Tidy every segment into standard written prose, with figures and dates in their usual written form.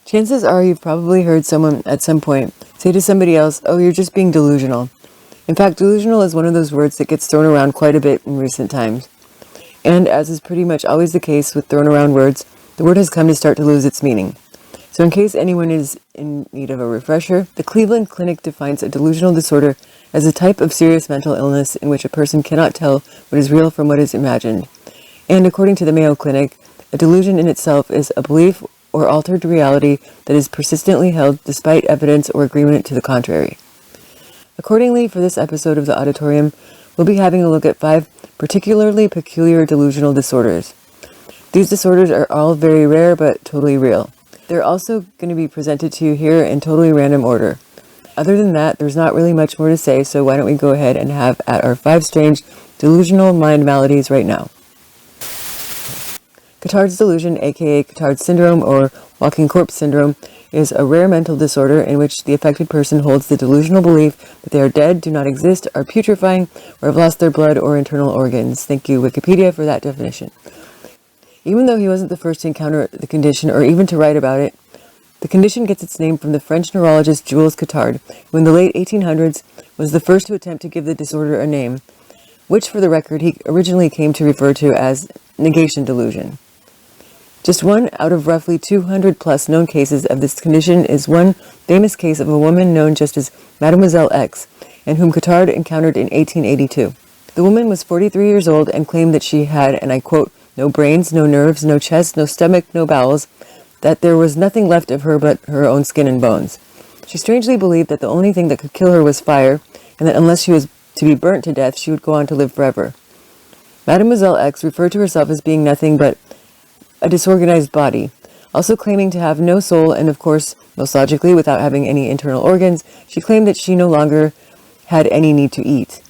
Chances are you've probably heard someone at some point say to somebody else, "Oh, you're just being delusional." In fact, delusional is one of those words that gets thrown around quite a bit in recent times. And as is pretty much always the case with thrown around words, the word has come to start to lose its meaning. So in case anyone is in need of a refresher, the Cleveland Clinic defines a delusional disorder as a type of serious mental illness in which a person cannot tell what is real from what is imagined. And according to the Mayo Clinic, a delusion in itself is a belief or altered reality that is persistently held despite evidence or agreement to the contrary. Accordingly, for this episode of the Auditorium, we'll be having a look at 5 particularly peculiar delusional disorders. These disorders are all very rare but totally real. They're also going to be presented to you here in totally random order. Other than that, there's not really much more to say, so why don't we go ahead and have at our 5 strange delusional mind maladies right now. Cotard's delusion, aka Cotard Syndrome or walking corpse syndrome, is a rare mental disorder in which the affected person holds the delusional belief that they are dead, do not exist, are putrefying, or have lost their blood or internal organs. Thank you, Wikipedia, for that definition. Even though he wasn't the first to encounter the condition or even to write about it, the condition gets its name from the French neurologist Jules Cotard, who in the late 1800s was the first to attempt to give the disorder a name, which for the record he originally came to refer to as negation delusion. Just one out of roughly 200 plus known cases of this condition is one famous case of a woman known just as Mademoiselle X, and whom Cotard encountered in 1882. The woman was 43 years old and claimed that she had, and I quote, "no brains, no nerves, no chest, no stomach, no bowels, that there was nothing left of her but her own skin and bones." She strangely believed that the only thing that could kill her was fire, and that unless she was to be burnt to death, she would go on to live forever. Mademoiselle X referred to herself as being nothing but a disorganized body, also claiming to have no soul, and of course, most logically, without having any internal organs, she claimed that she no longer had any need to eat.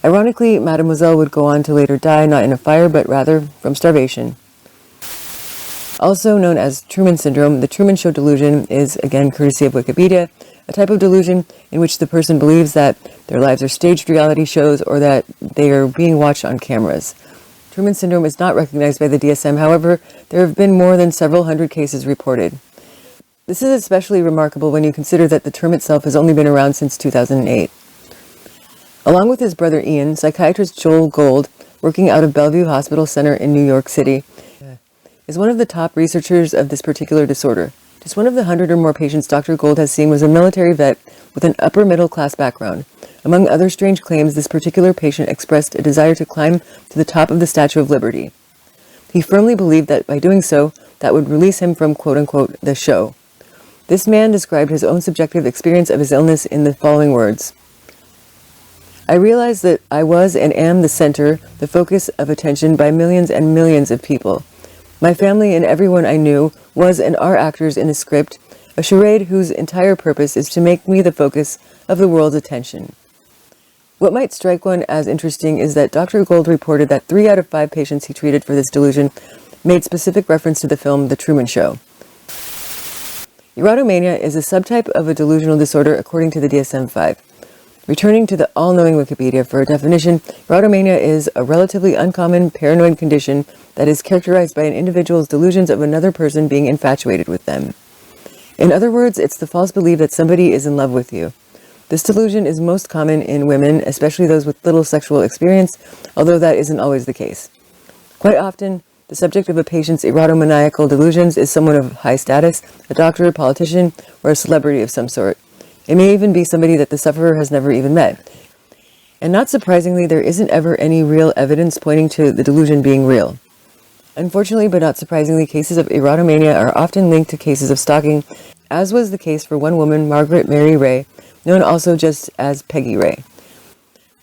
Ironically, Mademoiselle would go on to later die not in a fire, but rather from starvation. Also known as Truman Syndrome, the Truman Show delusion is, again courtesy of Wikipedia, a type of delusion in which the person believes that their lives are staged reality shows or that they are being watched on cameras. Truman Syndrome is not recognized by the DSM, however, there have been more than several hundred cases reported. This is especially remarkable when you consider that the term itself has only been around since 2008. Along with his brother Ian, psychiatrist Joel Gold, working out of Bellevue Hospital Center in New York City, is one of the top researchers of this particular disorder. Just one of the 100 or more patients Dr. Gold has seen was a military vet with an upper middle class background. Among other strange claims, this particular patient expressed a desire to climb to the top of the Statue of Liberty. He firmly believed that by doing so, that would release him from quote-unquote the show. This man described his own subjective experience of his illness in the following words: "I realized that I was and am the center, the focus of attention by millions and millions of people. My family and everyone I knew was and are actors in a script, a charade whose entire purpose is to make me the focus of the world's attention." What might strike one as interesting is that Dr. Gold reported that 3 out of 5 patients he treated for this delusion made specific reference to the film The Truman Show. Erotomania is a subtype of a delusional disorder according to the DSM-5. Returning to the all-knowing Wikipedia for a definition, erotomania is a relatively uncommon paranoid condition that is characterized by an individual's delusions of another person being infatuated with them. In other words, it's the false belief that somebody is in love with you. This delusion is most common in women, especially those with little sexual experience, although that isn't always the case. Quite often, the subject of a patient's erotomaniacal delusions is someone of high status, a doctor, a politician, or a celebrity of some sort. It may even be somebody that the sufferer has never even met. And not surprisingly, there isn't ever any real evidence pointing to the delusion being real. Unfortunately, but not surprisingly, cases of erotomania are often linked to cases of stalking, as was the case for one woman, Margaret Mary Ray, known also just as Peggy Ray.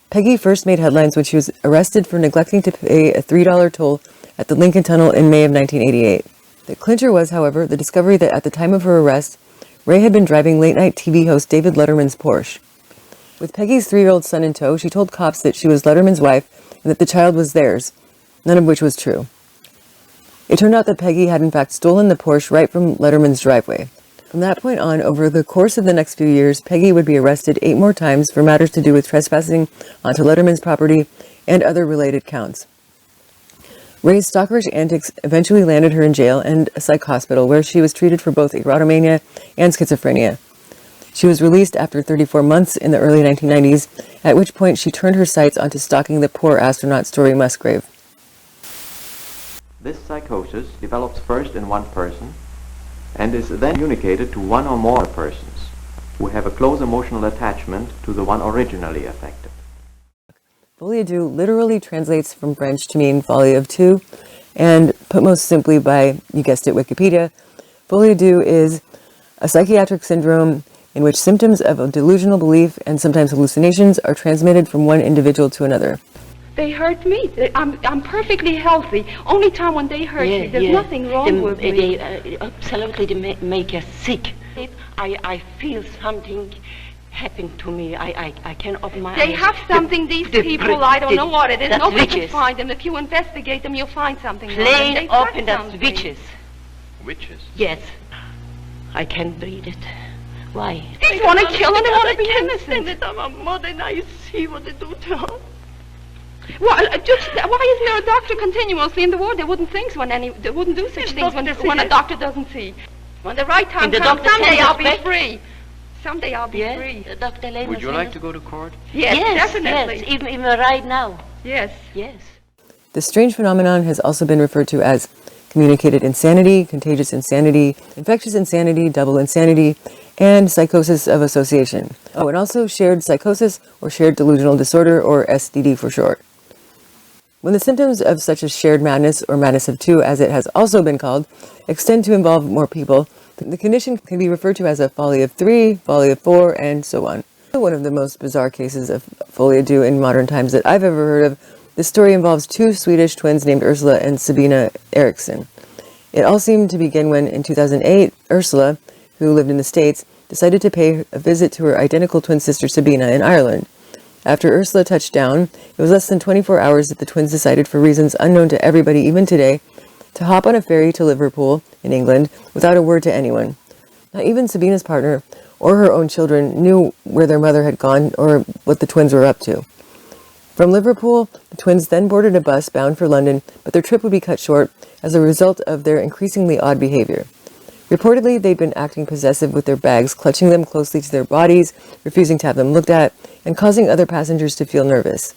Peggy first made headlines when she was arrested for neglecting to pay a $3 toll at the Lincoln Tunnel in May of 1988. The clincher was, however, the discovery that at the time of her arrest, Ray had been driving late-night TV host David Letterman's Porsche. With Peggy's 3-year-old son in tow, she told cops that she was Letterman's wife and that the child was theirs, none of which was true. It turned out that Peggy had in fact stolen the Porsche right from Letterman's driveway. From that point on, over the course of the next few years, Peggy would be arrested 8 more times for matters to do with trespassing onto Letterman's property and other related counts. Ray's stalkerish antics eventually landed her in jail and a psych hospital where she was treated for both erotomania and schizophrenia. She was released after 34 months in the early 1990s, at which point she turned her sights onto stalking the poor astronaut Story Musgrave. This psychosis develops first in one person and is then communicated to one or more persons who have a close emotional attachment to the one originally affected. Folie literally translates from French to mean folly of two, and put most simply by, you guessed it, Wikipedia, Folie is a psychiatric syndrome in which symptoms of a delusional belief and sometimes hallucinations are transmitted from one individual to another. They hurt me. I'm perfectly healthy. Only time when they hurt me, there's nothing wrong with me. They absolutely make us sick. I feel something happened to me. I can open my eyes. They have something, these people, I don't know what it is. That's Nobody witches. can find them. If you investigate them, you'll find something. Plain open, that's witches. Witches? Yes. I can't breathe it. Why? They want to kill and they want to be innocent. innocent. I'm a mother and I see what they do to her. Well, why isn't there a doctor continuously in the ward? They wouldn't think so they wouldn't do such things when a doctor doesn't see. When the right time comes, someday I'll be free. Someday I'll be free. Dr. Lena, would you like to go to court? Yes, definitely. Yes, even right now. Yes. Yes. This strange phenomenon has also been referred to as communicated insanity, contagious insanity, infectious insanity, double insanity, and psychosis of association. Oh, and also shared psychosis or shared delusional disorder, or SDD for short. When the symptoms of such as shared madness, or madness of two as it has also been called, extend to involve more people, the condition can be referred to as a folly of three, folly of four, and so on. One of the most bizarre cases of folie in modern times that I've ever heard of. This story involves two Swedish twins named Ursula and Sabina Eriksson. It all seemed to begin when, in 2008, Ursula, who lived in the States, decided to pay a visit to her identical twin sister Sabina in Ireland. After Ursula touched down, it was less than 24 hours that the twins decided, for reasons unknown to everybody even today, to hop on a ferry to Liverpool, in England, without a word to anyone. Not even Sabina's partner, or her own children, knew where their mother had gone or what the twins were up to. From Liverpool, the twins then boarded a bus bound for London, but their trip would be cut short as a result of their increasingly odd behavior. Reportedly, they'd been acting possessive with their bags, clutching them closely to their bodies, refusing to have them looked at, and causing other passengers to feel nervous.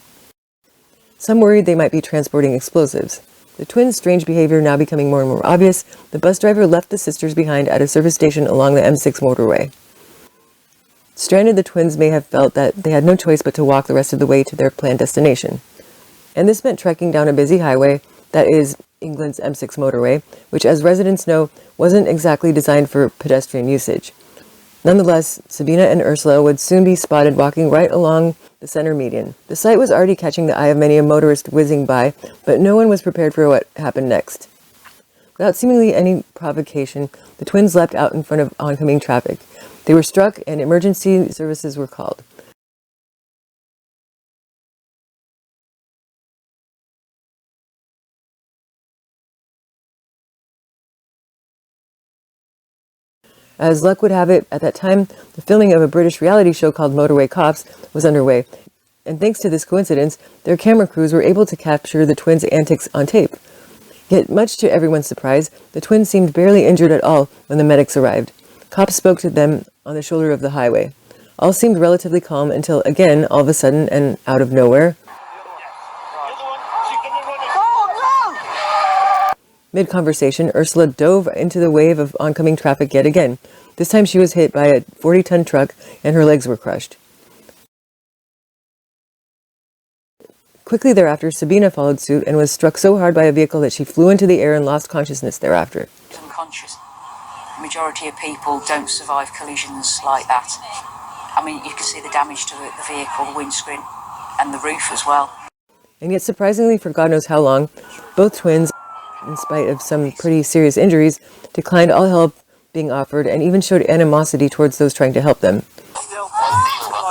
Some worried they might be transporting explosives. The twins' strange behavior now becoming more and more obvious, the bus driver left the sisters behind at a service station along the M6 motorway. Stranded, the twins may have felt that they had no choice but to walk the rest of the way to their planned destination. And this meant trekking down a busy highway, that is, England's M6 motorway, which, as residents know, wasn't exactly designed for pedestrian usage. Nonetheless, Sabina and Ursula would soon be spotted walking right along the center median. The sight was already catching the eye of many a motorist whizzing by, but no one was prepared for what happened next. Without seemingly any provocation, the twins leapt out in front of oncoming traffic. They were struck and emergency services were called. As luck would have it, at that time, the filming of a British reality show called Motorway Cops was underway, and thanks to this coincidence, their camera crews were able to capture the twins' antics on tape. Yet, much to everyone's surprise, the twins seemed barely injured at all when the medics arrived. Cops spoke to them on the shoulder of the highway. All seemed relatively calm until, again, all of a sudden and out of nowhere, mid-conversation, Ursula dove into the wave of oncoming traffic yet again. This time she was hit by a 40-ton truck and her legs were crushed. Quickly thereafter, Sabina followed suit and was struck so hard by a vehicle that she flew into the air and lost consciousness thereafter. Unconscious. The majority of people don't survive collisions like that. I mean, you can see the damage to the vehicle, the windscreen, and the roof as well. And yet, surprisingly, for God knows how long, both twins, in spite of some pretty serious injuries, declined all help being offered and even showed animosity towards those trying to help them.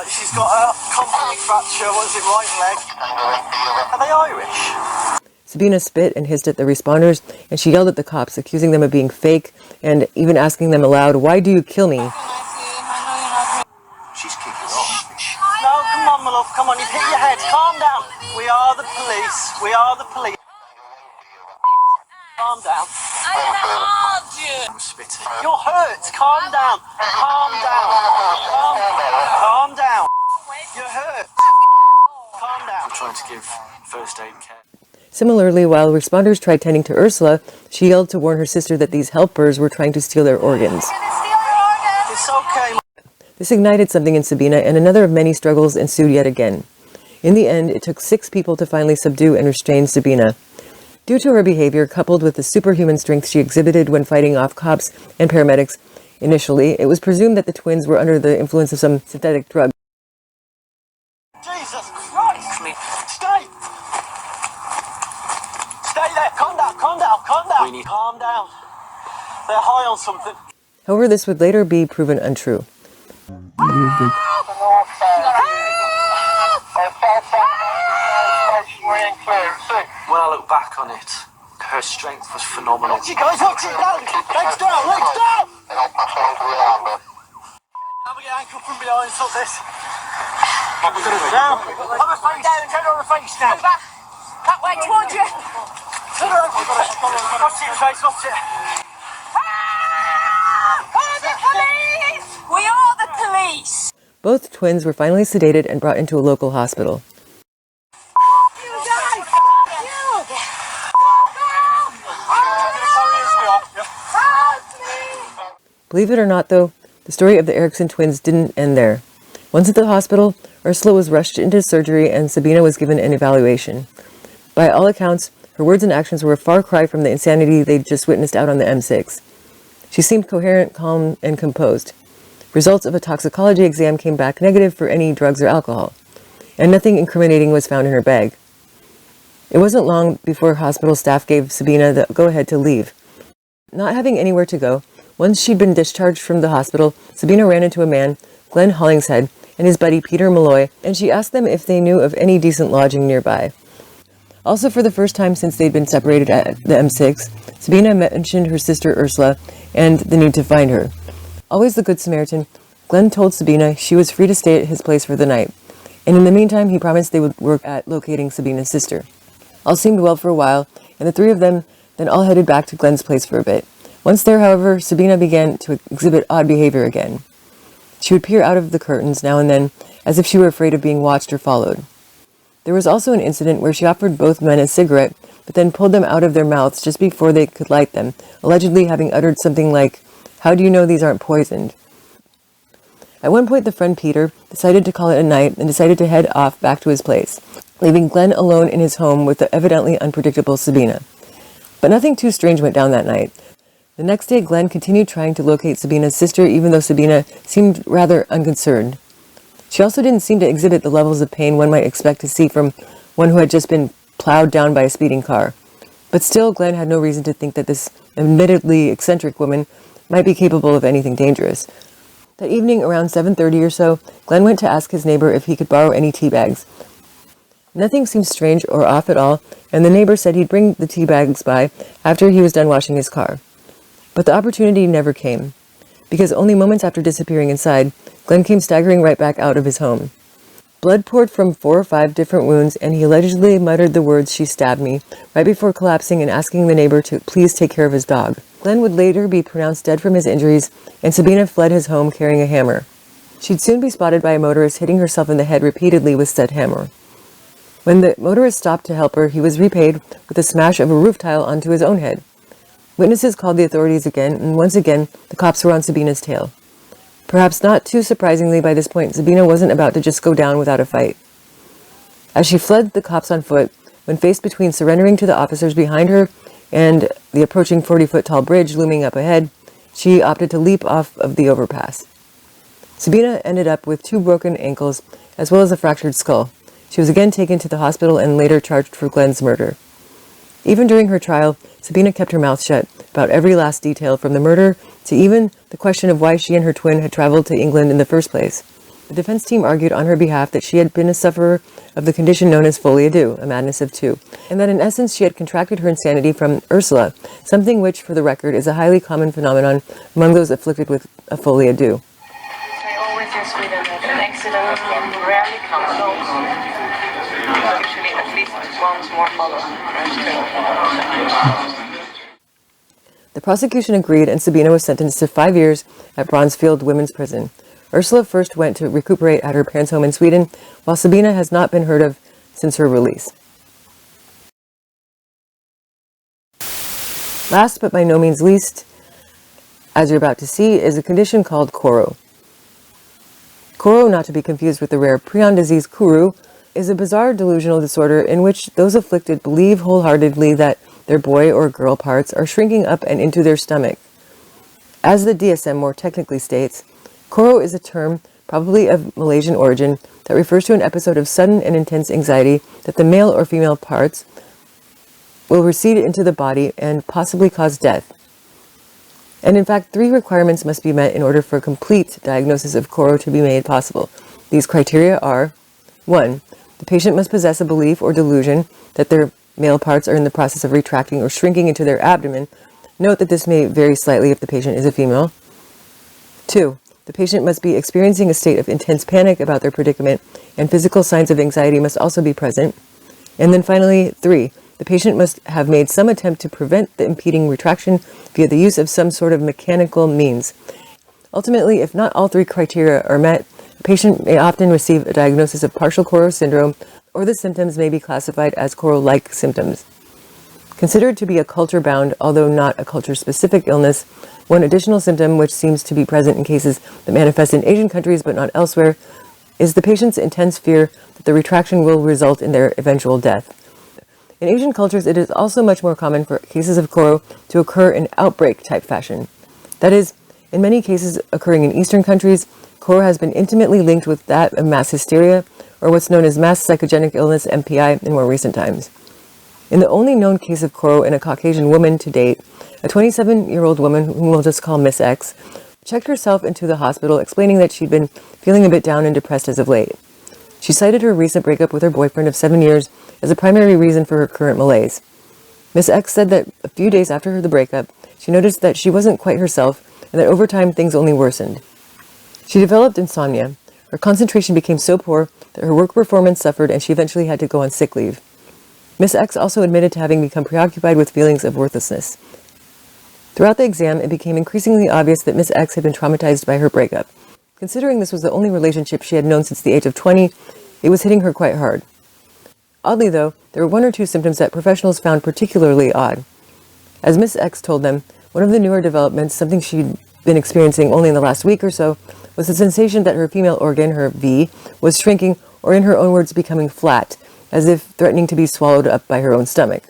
She's got a compound fracture, what is it, right leg? Are they Irish? Sabina spit and hissed at the responders, and she yelled at the cops, accusing them of being fake and even asking them aloud, "Why do you kill me?" She's kicking off. No, come on, my love, come on, you've hit your head, calm down. We are the police, we are the police. calm down. I'm spitting. You're hurt. Calm down. Calm down. Calm down. You're hurt. Calm down. I'm trying to give first aid care. Similarly, while responders tried tending to Ursula, she yelled to warn her sister that these helpers were trying to steal their organs. It's okay. This ignited something in Sabina, and another of many struggles ensued yet again. In the end, it took 6 people to finally subdue and restrain Sabina. Due to her behavior, coupled with the superhuman strength she exhibited when fighting off cops and paramedics, initially, it was presumed that the twins were under the influence of some synthetic drug. Jesus Christ! Stay! Stay there! Calm down! Calm down! Calm down! Calm down! They're high on something. However, this would later be proven untrue. When I look back on it, her strength was phenomenal. You guys, watch it down! Legs down! Legs down! Now we get ankle from behind, stop this. Down! On the face! Turn on the face now! That way towards you. Turn around! Watch it, face, watch it. We're the police! We are the police! Both twins were finally sedated and brought into a local hospital. Believe it or not, though, the story of the Erickson twins didn't end there. Once at the hospital, Ursula was rushed into surgery and Sabina was given an evaluation. By all accounts, her words and actions were a far cry from the insanity they'd just witnessed out on the M6. She seemed coherent, calm, and composed. Results of a toxicology exam came back negative for any drugs or alcohol, and nothing incriminating was found in her bag. It wasn't long before hospital staff gave Sabina the go-ahead to leave. Not having anywhere to go, once she'd been discharged from the hospital, Sabina ran into a man, Glenn Hollingshead, and his buddy Peter Malloy, and she asked them if they knew of any decent lodging nearby. Also, for the first time since they'd been separated at the M6, Sabina mentioned her sister Ursula and the need to find her. Always the Good Samaritan, Glenn told Sabina she was free to stay at his place for the night, and in the meantime he promised they would work at locating Sabina's sister. All seemed well for a while, and the 3 of them then all headed back to Glenn's place for a bit. Once there, however, Sabina began to exhibit odd behavior again. She would peer out of the curtains now and then, as if she were afraid of being watched or followed. There was also an incident where she offered both men a cigarette, but then pulled them out of their mouths just before they could light them, allegedly having uttered something like, "How do you know these aren't poisoned?" At one point, the friend Peter decided to call it a night and decided to head off back to his place, leaving Glenn alone in his home with the evidently unpredictable Sabina. But nothing too strange went down that night. The next day, Glenn continued trying to locate Sabina's sister, even though Sabina seemed rather unconcerned. She also didn't seem to exhibit the levels of pain one might expect to see from one who had just been plowed down by a speeding car. But still, Glenn had no reason to think that this admittedly eccentric woman might be capable of anything dangerous. That evening, around 7:30 or so, Glenn went to ask his neighbor if he could borrow any tea bags. Nothing seemed strange or off at all, and the neighbor said he'd bring the tea bags by after he was done washing his car. But the opportunity never came, because only moments after disappearing inside, Glenn came staggering right back out of his home. Blood poured from 4 or 5 different wounds, and he allegedly muttered the words, "She stabbed me," right before collapsing and asking the neighbor to please take care of his dog. Glenn would later be pronounced dead from his injuries, and Sabina fled his home carrying a hammer. She'd soon be spotted by a motorist hitting herself in the head repeatedly with said hammer. When the motorist stopped to help her, he was repaid with a smash of a roof tile onto his own head. Witnesses called the authorities again, and once again, the cops were on Sabina's tail. Perhaps not too surprisingly, by this point, Sabina wasn't about to just go down without a fight. As she fled the cops on foot, when faced between surrendering to the officers behind her and the approaching 40-foot-tall bridge looming up ahead, she opted to leap off of the overpass. Sabina ended up with 2 broken ankles, as well as a fractured skull. She was again taken to the hospital and later charged for Glenn's murder. Even during her trial, Sabina kept her mouth shut about every last detail, from the murder to even the question of why she and her twin had traveled to England in the first place. The defense team argued on her behalf that she had been a sufferer of the condition known as Folie, a madness of 2, and that in essence she had contracted her insanity from Ursula, something which, for the record, is a highly common phenomenon among those afflicted with a Folie. I always in Sweden that an accident rarely comes alone. Usually at least one more follows. The prosecution agreed, and Sabina was sentenced to 5 years at Bronsfield Women's Prison. Ursula first went to recuperate at her parents' home in Sweden, while Sabina has not been heard of since her release. Last but by no means least, as you're about to see, is a condition called Koro. Koro, not to be confused with the rare prion disease Kuru, is a bizarre delusional disorder in which those afflicted believe wholeheartedly that their boy or girl parts are shrinking up and into their stomach. As the DSM more technically states, Koro is a term, probably of Malaysian origin, that refers to an episode of sudden and intense anxiety that the male or female parts will recede into the body and possibly cause death. And in fact, 3 requirements must be met in order for a complete diagnosis of Koro to be made possible. These criteria are: 1. The patient must possess a belief or delusion that their male parts are in the process of retracting or shrinking into their abdomen. Note that this may vary slightly if the patient is a female. 2. The patient must be experiencing a state of intense panic about their predicament, and physical signs of anxiety must also be present. And then finally, 3. The patient must have made some attempt to prevent the impeding retraction via the use of some sort of mechanical means. Ultimately, if not all 3 criteria are met, the patient may often receive a diagnosis of partial Koro syndrome, or the symptoms may be classified as Koro-like symptoms. Considered to be a culture-bound, although not a culture-specific illness, one additional symptom which seems to be present in cases that manifest in Asian countries but not elsewhere is the patient's intense fear that the retraction will result in their eventual death. In Asian cultures, it is also much more common for cases of Koro to occur in outbreak-type fashion. That is, in many cases occurring in Eastern countries, Koro has been intimately linked with that of mass hysteria, or what's known as mass psychogenic illness, MPI, in more recent times. In the only known case of Koro in a Caucasian woman to date, a 27-year-old woman, whom we'll just call Miss X, checked herself into the hospital explaining that she'd been feeling a bit down and depressed as of late. She cited her recent breakup with her boyfriend of 7 years as a primary reason for her current malaise. Miss X said that a few days after the breakup, she noticed that she wasn't quite herself and that over time things only worsened. She developed insomnia. Her concentration became so poor that her work performance suffered and she eventually had to go on sick leave. Miss X also admitted to having become preoccupied with feelings of worthlessness. Throughout the exam, it became increasingly obvious that Miss X had been traumatized by her breakup. Considering this was the only relationship she had known since the age of 20, it was hitting her quite hard. Oddly though, there were 1 or 2 symptoms that professionals found particularly odd. As Miss X told them, one of the newer developments, something she'd been experiencing only in the last week or so, was the sensation that her female organ, her V, was shrinking, or in her own words, becoming flat, as if threatening to be swallowed up by her own stomach.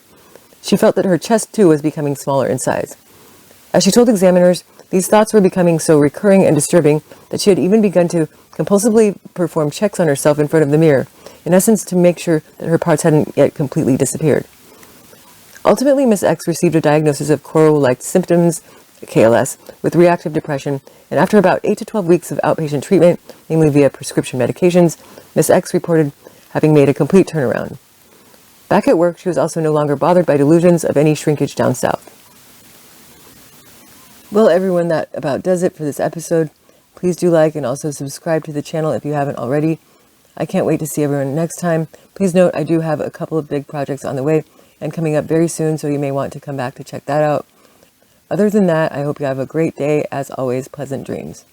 She felt that her chest too was becoming smaller in size. As she told examiners, these thoughts were becoming so recurring and disturbing that she had even begun to compulsively perform checks on herself in front of the mirror, in essence to make sure that her parts hadn't yet completely disappeared. Ultimately, Miss X received a diagnosis of Koro-like symptoms, KLS, with reactive depression, and after about 8 to 12 weeks of outpatient treatment, namely via prescription medications, Miss X reported having made a complete turnaround. Back at work, she was also no longer bothered by delusions of any shrinkage down south. Well, everyone, that about does it for this episode. Please do like and also subscribe to the channel if you haven't already. I can't wait to see everyone next time. Please note I do have a couple of big projects on the way and coming up very soon, so you may want to come back to check that out. Other than that, I hope you have a great day. As always, pleasant dreams.